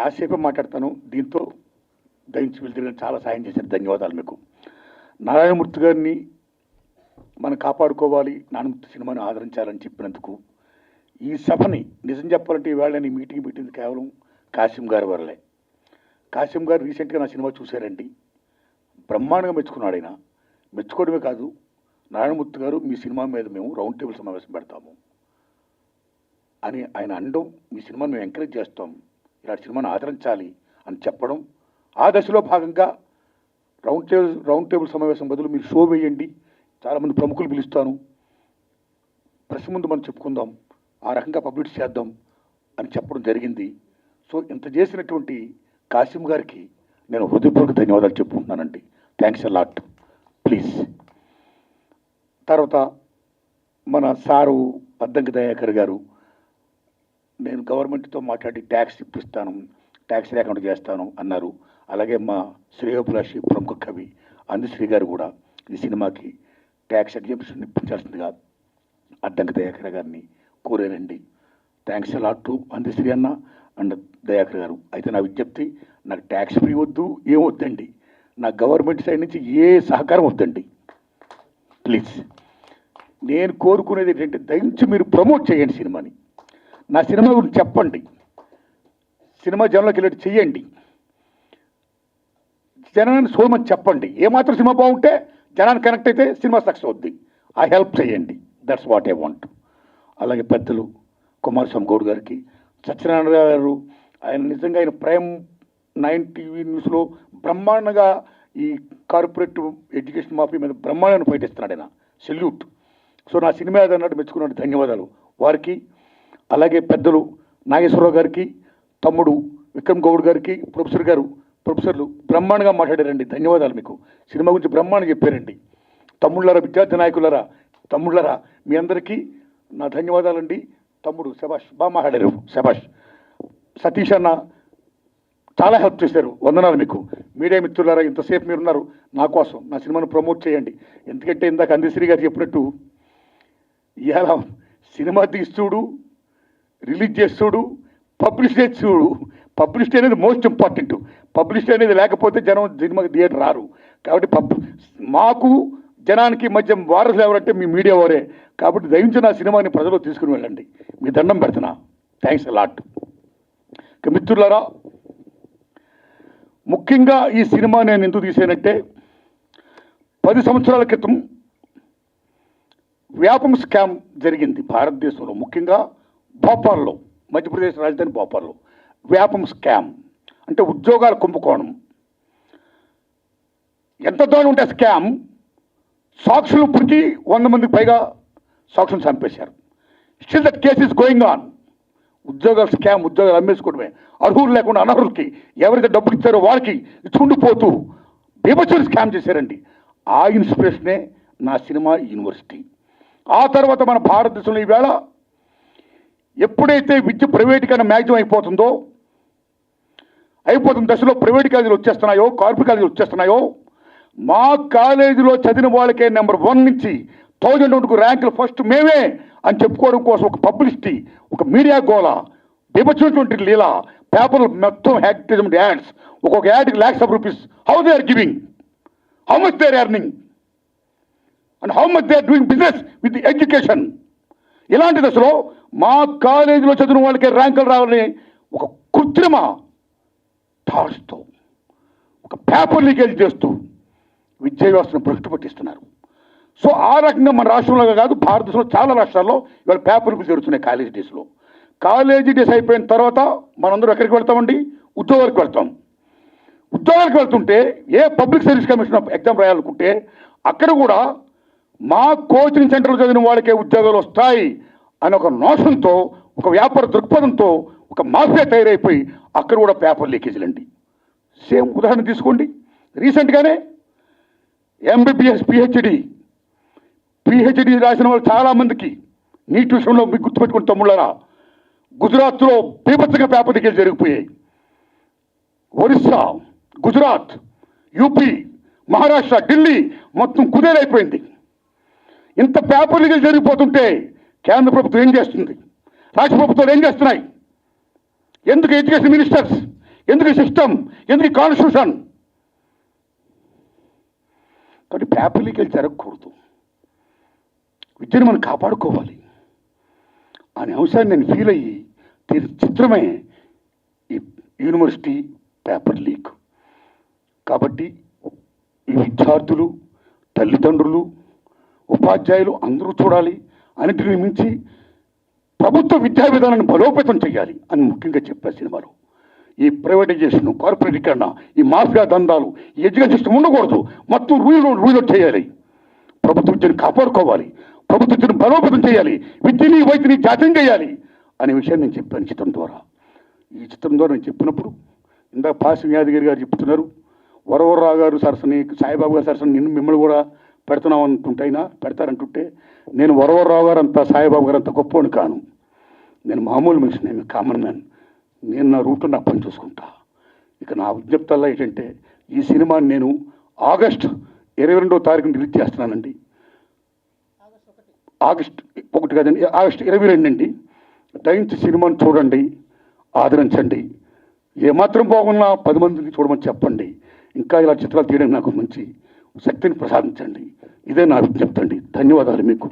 కాసేపు మాట్లాడతాను. దీంతో దయించి వెళ్తే చాలా సాయం చేశారు, ధన్యవాదాలు మీకు. నారాయణమూర్తి గారిని మనం కాపాడుకోవాలి, నారాయణమూర్తి సినిమాని ఆదరించాలని చెప్పినందుకు ఈ సభని నిజం చెప్పాలంటే ఈవేళ నేను మీటింగ్ పెట్టింది కేవలం కాసిం గారి వల్లే. కాసిం గారు రీసెంట్గా నా సినిమా చూశారండి, బ్రహ్మాండంగా మెచ్చుకున్నాడు. ఆయన మెచ్చుకోవడమే కాదు, నారాయణమూర్తి గారు మీ సినిమా మీద మేము రౌండ్ టేబుల్ సమావేశం పెడతాము అని ఆయన అనడం, మీ సినిమాను మేము ఎంకరేజ్ చేస్తాం, ఇలాంటి సినిమాను ఆదరించాలి అని చెప్పడం. ఆ దశలో భాగంగా రౌండ్ టేబుల్ సమావేశం బదులు మీరు షో వేయండి, చాలామంది ప్రముఖులు పిలుస్తాను, ప్రెస్ ముందు మనం చెప్పుకుందాం, ఆ రకంగా పబ్లిష్ చేద్దాం అని చెప్పడం జరిగింది. సో ఇంత చేసినటువంటి కాసిం గారికి నేను హృదయపూర్వక ధన్యవాదాలు చెప్పుకుంటున్నానండి. Thanks a lot. ప్లీజ్. తర్వాత మన సారు అద్దంకి దయాకర్ గారు, నేను గవర్నమెంట్తో మాట్లాడి ట్యాక్స్ ఇప్పిస్తాను, ట్యాక్స్ లేకుండా చేస్తాను అన్నారు. అలాగే మా శ్రేయోభిలాషి ప్రముఖ కవి అందశ్రీ గారు కూడా ఈ సినిమాకి ట్యాక్స్ ఎగ్జామ్షన్ ఇప్పించాల్సిందిగా అద్దంకి దయాకర్ గారిని కోరానండి. థ్యాంక్స్ అలాట్ టు అందశ్రీ అన్న అండ్ దయాకర్ గారు. అయితే నా విజ్ఞప్తి, నాకు ట్యాక్స్ ఫ్రీ వద్దు, ఏం వద్దండి, నా గవర్నమెంట్ సైడ్ నుంచి ఏ సహకారం వద్దండి ప్లీజ్. నేను కోరుకునేది ఏంటంటే దయించి మీరు ప్రమోట్ చేయండి సినిమాని, నా సినిమా గురించి చెప్పండి, సినిమా జనంలోకి వెళ్ళి చెయ్యండి, జనాన్ని సోమని చెప్పండి. ఏమాత్రం సినిమా బాగుంటే జనాన్ని కనెక్ట్ అయితే సినిమా సక్సెస్ అవుద్ది. ఆ హెల్ప్ చేయండి, దట్స్ వాట్ ఐ వాంట్. అలాగే పెద్దలు కుమారస్వామి గౌడ్ గారికి, సత్యనారాయణ గారు, ఆయన నిజంగా ఆయన ప్రైమ్ 9 టీవీ న్యూస్లో బ్రహ్మాండంగా ఈ కార్పొరేట్ ఎడ్యుకేషన్ మాఫీ మీద బ్రహ్మాండాన్ని ఫైట్ ఇస్తున్నాడు ఆయన, సెల్యూట్. సో నా సినిమా అన్నట్టు మెచ్చుకున్నాడు, ధన్యవాదాలు వారికి. అలాగే పెద్దలు నాగేశ్వరరావు గారికి, తమ్ముడు విక్రమ్ గౌడ్ గారికి, ప్రొఫెసర్లు బ్రహ్మాండంగా మాట్లాడారండి, ధన్యవాదాలు మీకు. సినిమా గురించి బ్రహ్మాండంగా చెప్పారండి. తమ్ముళ్ళరా, విద్యార్థి నాయకులరా, తమ్ముళ్ళరా, మీ అందరికీ నా ధన్యవాదాలండి. తమ్ముడు శభాష్, బాగా మాట్లాడారు, శభాష్. సతీష్ అన్న చాలా హెల్ప్ చేశారు, వందనాలు మీకు. మీడియా మిత్రులారా, ఇంతసేపు మీరున్నారు నా కోసం, నా సినిమాను ప్రమోట్ చేయండి. ఎందుకంటే ఇందాక అందశ్రీ గారు చెప్పినట్టు ఇలా సినిమా తీస్తుడు, రిలీజ్ చేస్తుడు, పబ్లిష్ చేస్తుడు. పబ్లిసిటీ అనేది మోస్ట్ ఇంపార్టెంట్. పబ్లిసిటీ అనేది లేకపోతే జనం సినిమాకి థియేటర్ రారు. కాబట్టి మాకు జనానికి మధ్య వారసులు ఎవరంటే మీ మీడియా వారే. కాబట్టి దయించి నా సినిమాని ప్రజలు తీసుకుని వెళ్ళండి, మీ దండం పెడుతున్నా. Thanks a lot. ఇక మిత్రులారా, ముఖ్యంగా ఈ సినిమా నేను ఎందుకు తీసానంటే, 10 సంవత్సరాల క్రితం వ్యాపం స్కామ్ జరిగింది భారతదేశంలో, ముఖ్యంగా భోపాల్లో, మధ్యప్రదేశ్ రాజధాని భోపాల్లో. వ్యాపం స్కామ్ అంటే ఉద్యోగాల కుంభకోణం. ఎంత దూరం ఉంటే స్కామ్, సాక్షులు ఇప్పటికీ 100 మందికి పైగా సాక్షులు చంపేశారు. Still that case is going on. ఉద్యోగాల స్కామ్, ఉద్యోగాలు అమ్మేసుకోవడమే, అర్హులు లేకుండా అనర్హులకి, ఎవరైతే డబ్బులు ఇచ్చారో వాళ్ళకి ఇచ్చుకుండిపోతూ బీభత్సమైన స్కామ్ చేశారండి. ఆ ఇన్స్పిరేషనే నా సినిమా యూనివర్సిటీ. ఆ తర్వాత మన భారతదేశంలో ఈవేళ ఎప్పుడైతే విద్య ప్రైవేటీకరణ మ్యాక్సిమం అయిపోతున్న దశలో ప్రైవేట్ కాలేజీలు వచ్చేస్తున్నాయో, కార్పొరేట్ కాలేజీలు వచ్చేస్తున్నాయో, మా కాలేజీలో చదివిన వాళ్ళకే నెంబర్ 1 నుంచి 1000 వరకు ర్యాంకులు ఫస్ట్ మేమే అని చెప్పుకోవడం కోసం ఒక పబ్లిసిటీ, ఒక మీడియా గోళ, విభజించినటువంటి లీలా, పేపర్లు మొత్తం యాక్టివిజం యాడ్స్, ఒక్కొక్క యాడ్కి lakhs of rupees. How they are giving, how much they are earning and how much they are doing business with education. ఇలాంటి దశలో మా కాలేజీలో చదివిన వాళ్ళకే ర్యాంకులు రావాలని ఒక కృత్రిమ థాట్స్తో, ఒక పేపర్ లీకేజ్ చేస్తూ విద్యా వ్యవస్థను భ్రష్టు పట్టిస్తున్నారు. సో ఆ రకంగా మన రాష్ట్రంలో కాదు, భారతదేశంలో చాలా రాష్ట్రాల్లో ఇవాళ పేపర్లు జరుగుతున్నాయి కాలేజీ డేస్లో. కాలేజీ డేస్ అయిపోయిన తర్వాత మనందరూ ఎక్కడికి వెళ్తామండి? ఉద్యోగాలకు వెళ్తాం. ఉద్యోగాలకు వెళ్తుంటే ఏ పబ్లిక్ సర్వీస్ కమిషన్ ఎగ్జామ్ రాయాలనుకుంటే అక్కడ కూడా మా కోచింగ్ సెంటర్లో చదివిన వాళ్ళకే ఉద్యోగాలు వస్తాయి అని ఒక నోషన్తో, ఒక వ్యాపార దృక్పథంతో ఒక మాఫియా తయారైపోయి అక్కడ కూడా పేపర్ లీకేజీలు అండి. సేమ్ ఉదాహరణ తీసుకోండి, రీసెంట్గానే ఎంబీబీఎస్ పిహెచ్డి రాసిన వాళ్ళు చాలామందికి నీట్ విషయంలో మీకు గుర్తుపెట్టుకుని తమ్ముళ్ళరా, గుజరాత్లో బీభత్సంగా పేపర్ లీకేజ్ జరిగిపోయాయి. ఒరిస్సా, గుజరాత్, యూపీ, మహారాష్ట్ర, ఢిల్లీ మొత్తం కుదేలైపోయింది. ఇంత పేపర్ లీకేజ్ జరిగిపోతుంటే కేంద్ర ప్రభుత్వం ఏం చేస్తుంది, రాష్ట్ర ప్రభుత్వాలు ఏం చేస్తున్నాయి? ఎందుకు ఎడ్యుకేషన్ మినిస్టర్స్ ఎందుకు సిస్టమ్, ఎందుకు కాన్స్టిట్యూషన్? కాబట్టి పేపర్ లీకేజ్ జరగకూడదు, విద్యను మనం కాపాడుకోవాలి అనే అంశాన్ని నేను ఫీల్ అయ్యి చిత్రమే ఈ యూనివర్సిటీ పేపర్ లీక్. కాబట్టి ఈ విద్యార్థులు, తల్లిదండ్రులు, ఉపాధ్యాయులు అందరూ చూడాలి. అన్నిటిని మించి ప్రభుత్వ విద్యా విధానాన్ని బలోపేతం చేయాలి అని ముఖ్యంగా చెప్పారు సినిమాలో. ఈ ప్రైవేటైజేషన్, కార్పొరేటీకరణ, ఈ మాఫియా దందాలు, ఈ ఎడ్యుకేషన్ సిస్టమ్ ఉండకూడదు. మొత్తం రూల్ చేయాలి. ప్రభుత్వ విద్యను కాపాడుకోవాలి, ప్రభుత్వ విద్యను బలోపేతం చేయాలి, విద్యని వైద్యని జాతీయం చేయాలి అనే విషయాన్ని నేను చెప్పాను చిత్రం ద్వారా. ఈ చిత్రం ద్వారా నేను చెప్పినప్పుడు ఇందాక పాసి యాదగిరి గారు చెప్తున్నారు, వరవరరావు గారు సరసని, సాయిబాబు గారు సరసని మిమ్మల్ని కూడా పెడుతున్నాం అంటుంటైనా పెడతారంటుంటే, నేను వరవరరావు గారు అంత, సాయిబాబు గారు అంత గొప్పవాడిని కాను. నేను మామూలు మనిషి, నేను కామన్ మ్యాన్. నేను నా రూట్లో నా పని చూసుకుంటా. ఇక నా విజ్ఞప్తల్లా ఏంటంటే, ఈ సినిమాని నేను ఆగస్టు 22వ తారీఖున రిలీజ్ చేస్తున్నానండి. ఆగస్టు 1 కాదండి, ఆగస్టు 22 అండి. దయించి సినిమాని చూడండి, ఆదరించండి. ఏమాత్రం బాగున్నా 10 మందికి చూడమని చెప్పండి. ఇంకా ఇలా చిత్రాలు తీయడానికి నాకు మంచి శక్తిని ప్రసాదించండి. ఇదే నా విజ్ఞప్తి అండి. ధన్యవాదాలు మీకు.